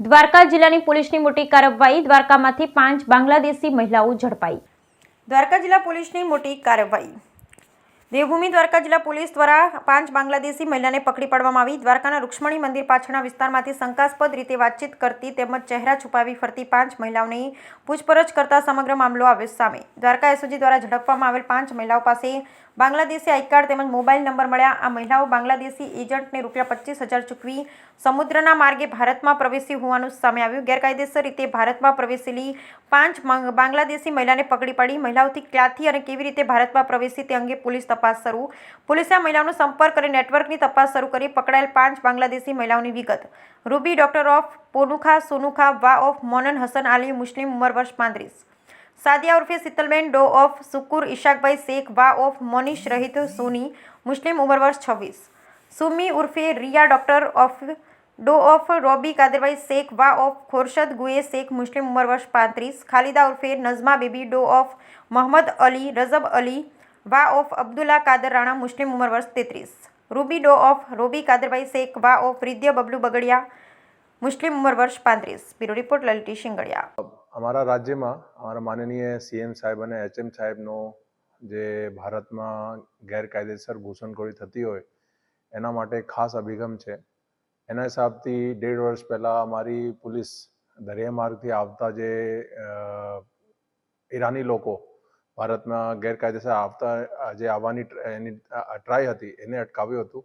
દ્વારકા જિલ્લાની પોલીસની મોટી કાર્યવાહી, દ્વારકામાંથી 5 બાંગ્લાદેશી મહિલાઓ ઝડપાઈ। દ્વારકા જિલ્લા પોલીસની મોટી કાર્યવાહી। દેવભૂમિ દ્વારકા જિલ્લા પોલીસ દ્વારા 5 બાંગ્લાદેશી મહિલાને પકડી પાડવામાં આવી। દ્વારકાના રૂક્ષ્મણી મંદિર પાછળના વિસ્તારમાંથી શંકાસ્પદ રીતે વાતચીત કરતી તેમજ ચહેરા છુપાવી ફરતી 5 મહિલાઓની પૂછપરછ કરતા સમગ્ર મામલો આવ્યો સામે। દ્વારકા એસઓજી દ્વારા ઝડપવામાં આવેલ 5 મહિલાઓ પાસે બાંગ્લાદેશી આઈ કાર્ડ તેમજ મોબાઈલ નંબર મળ્યા। આ મહિલાઓ બાંગ્લાદેશી એજન્ટને ₹25,000 ચૂકવી સમુદ્રના માર્ગે ભારતમાં પ્રવેશી હોવાનું સામે આવ્યું। ગેરકાયદેસર રીતે ભારતમાં પ્રવેશેલી 5 બાંગ્લાદેશી મહિલાને પકડી પાડી। મહિલાઓથી ક્યાંથી અને કેવી રીતે ભારતમાં પ્રવેશી તે અંગે પોલીસ તપાસ શરૂ। પોલીસે આ મહિલાઓનો સંપર્ક કરી નેટવર્કની તપાસ શરૂ કરી। પકડાયેલ 5 બાંગ્લાદેશી મહિલાઓની વિગત: રૂબી ડોક્ટર ઓફ પોનુખા સોનુખા વા ઓફ મોનન હસન આલી, મુસ્લિમ, ઉંમર વર્ષ 35। સાદિયા ઉર્ફે શીતલબેન ડો ઓફ સુકુર ઇશાકભાઈ શેખ વા ઓફ મોનિશ રહિત સોની, મુસ્લિમ, ઉંમર વર્ષ 26। સુમી ઉર્ફે રિયા ડોક્ટર ઓફ ડો ઓફ રોબી કાદરભાઈ શેખ વા ઓફ ખોરશદ ગુએ શેખ, મુસ્લિમ, ઉંમર વર્ષ 35। ખાલિદા ઉર્ફે નઝમા બેબી ડો ઓફ મોહમ્મદ અલી રઝબ અલી વા ઓફ અબ્દુલ્લા કાદર રાણા, મુસ્લિમ, ઉંમર વર્ષ 33। રૂબી ડો ઓફ રોબી કાદરભાઈ શેખ વા ઓફ રિદ્ય બબલુ બગડિયા, મુસ્લિમ, ઉંમર વર્ષ 35। Bureau report Laliti Shingadiya. અમારા રાજ્યમાં અમારા માનનીય સીએમ સાહેબ અને એચએમ સાહેબનો જે ભારતમાં ગેરકાયદેસર ઘૂસણખોરી થતી હોય એના માટે ખાસ અભિગમ છે। એના હિસાબથી 1.5 વર્ષ પહેલાં અમારી પોલીસ દરિયા માર્ગથી આવતા જે ઈરાની લોકો ભારતમાં ગેરકાયદેસર આવવાની એની ટ્રાય હતી એને અટકાવ્યું હતું।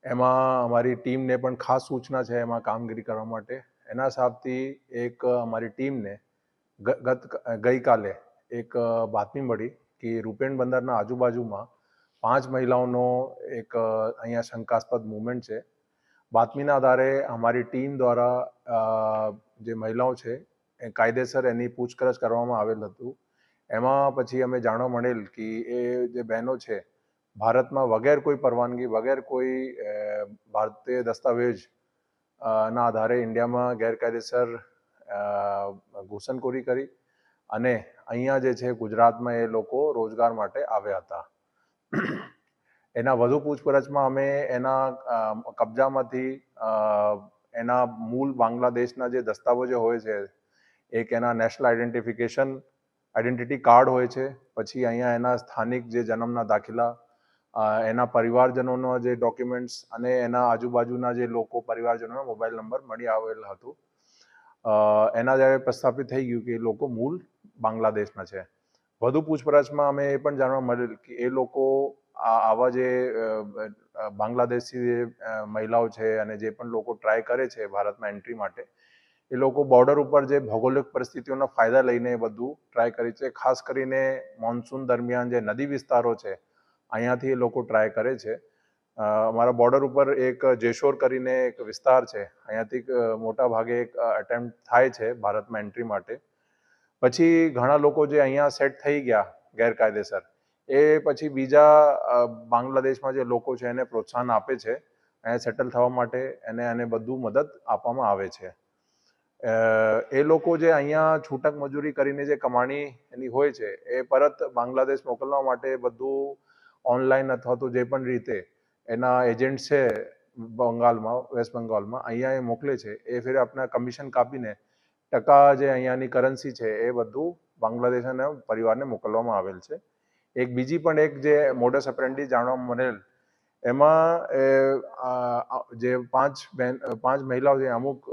એમાં અમારી ટીમને પણ ખાસ સૂચના છે એમાં કામગીરી કરવા માટે। એના હિસાબથી એક અમારી ટીમને ગઈકાલે એક બાતમી મળી કે રૂપેણ બંદરના આજુબાજુમાં 5 મહિલાઓનો એક અહીંયા શંકાસ્પદ મૂવમેન્ટ છે। બાતમીના આધારે અમારી ટીમ દ્વારા જે મહિલાઓ છે એ કાયદેસર એની પૂછપરછ કરવામાં આવેલ હતું। એમાં પછી અમે જાણવા મળેલ કે એ જે બહેનો છે ભારતમાં વગેર કોઈ પરવાનગી, વગેર કોઈ ભારતીય દસ્તાવેજ ના આધારે ઇન્ડિયામાં ગેરકાયદેસર ઘૂસણખોરી કરી અને અહીંયા જે છે ગુજરાતમાં એ લોકો રોજગાર માટે આવ્યા હતા। એના વધુ પૂછપરછમાં અમે એના કબજામાંથી એના મૂળ બાંગ્લાદેશના જે દસ્તાવેજો હોય છે, એક એના નેશનલ આઈડેન્ટિટી કાર્ડ હોય છે, પછી અહીંયા એના સ્થાનિક જે જન્મના દાખલા, એના પરિવારજનોનો જે ડોક્યુમેન્ટ્સ અને એના આજુબાજુના જે લોકો પરિવારજનોનો મોબાઈલ નંબર મળી આવેલ હતું। એના જ્યારે પ્રસ્થાપિત થઈ ગયું કે એ લોકો મૂળ બાંગ્લાદેશના છે। વધુ પૂછપરછમાં અમે એ પણ જાણવા મળેલ કે એ લોકો આવા જે બાંગ્લાદેશી મહિલાઓ છે અને જે પણ લોકો ટ્રાય કરે છે ભારતમાં એન્ટ્રી માટે, એ લોકો બોર્ડર ઉપર જે ભૌગોલિક પરિસ્થિતિઓનો ફાયદા લઈને બધું ટ્રાય કરે છે। ખાસ કરીને મોન્સૂન દરમિયાન જે નદી વિસ્તારો છે અહીંયાથી એ લોકો ટ્રાય કરે છે। અમારા બોર્ડર ઉપર એક જેશોર કરીને એક વિસ્તાર છે, અહીંયાથી મોટા ભાગે એક અટેમ્પ્ટ થાય છે ભારતમાં એન્ટ્રી માટે। પછી ઘણા લોકો જે અહીંયા સેટ થઈ ગયા ગેરકાયદેસર, એ પછી બીજા બાંગ્લાદેશમાં જે લોકો છે એને પ્રોત્સાહન આપે છે અહીંયા સેટલ થવા માટે, એને બધું મદદ આપવામાં આવે છે। એ લોકો જે અહીંયા છૂટક મજૂરી કરીને જે કમાણી એની હોય છે એ પરત બાંગ્લાદેશ મોકલવા માટે બધું ઓનલાઈન અથવા તો જે પણ રીતે એના એજન્ટ છે બંગાળમાં, વેસ્ટ બંગાળમાં, અહીંયા એ મોકલે છે। એ ફિર આપણા કમિશન કાપીને ટકા જે અહીંયાની કરન્સી છે એ બધું બાંગ્લાદેશના પરિવારને મોકલવામાં આવેલ છે। એક બીજી પણ એક જે મોડસ ઓપરેન્ડી જાણવા મળેલ, એમાં જે 5 મહિલાઓ છે અમુક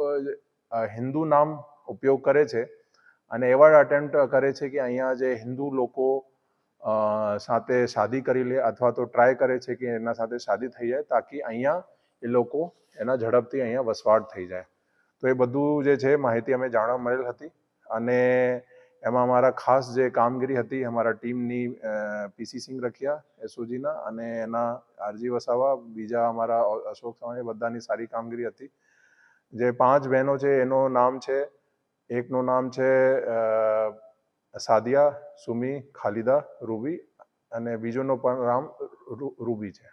હિન્દુ નામ ઉપયોગ કરે છે અને એવા અટેમ્પ્ટ કરે છે કે અહીંયા જે હિન્દુ લોકો સાથે શાદી કરી લે અથવા તો ટ્રાય કરે છે કે એના સાથે શાદી થઈ જાય તાકી અહીંયા એ લોકો એના ઝડપથી અહીંયા વસવાટ થઈ જાય। તો એ બધું જે છે માહિતી અમે જાણવા મળેલ હતી અને એમાં અમારા ખાસ જે કામગીરી હતી અમારા ટીમની પીસી સિંહ રખિયા એસઓજીના અને એના આરજી વસાવા, બીજા અમારા અશોક ચૌહાણ, બધાની સારી કામગીરી હતી। જે 5 બહેનો છે એનું નામ છે, એકનું નામ છે સાદિયા, સુમી, ખાલિદા, રૂબી અને બીજોનું પણ નામ રૂબી છે।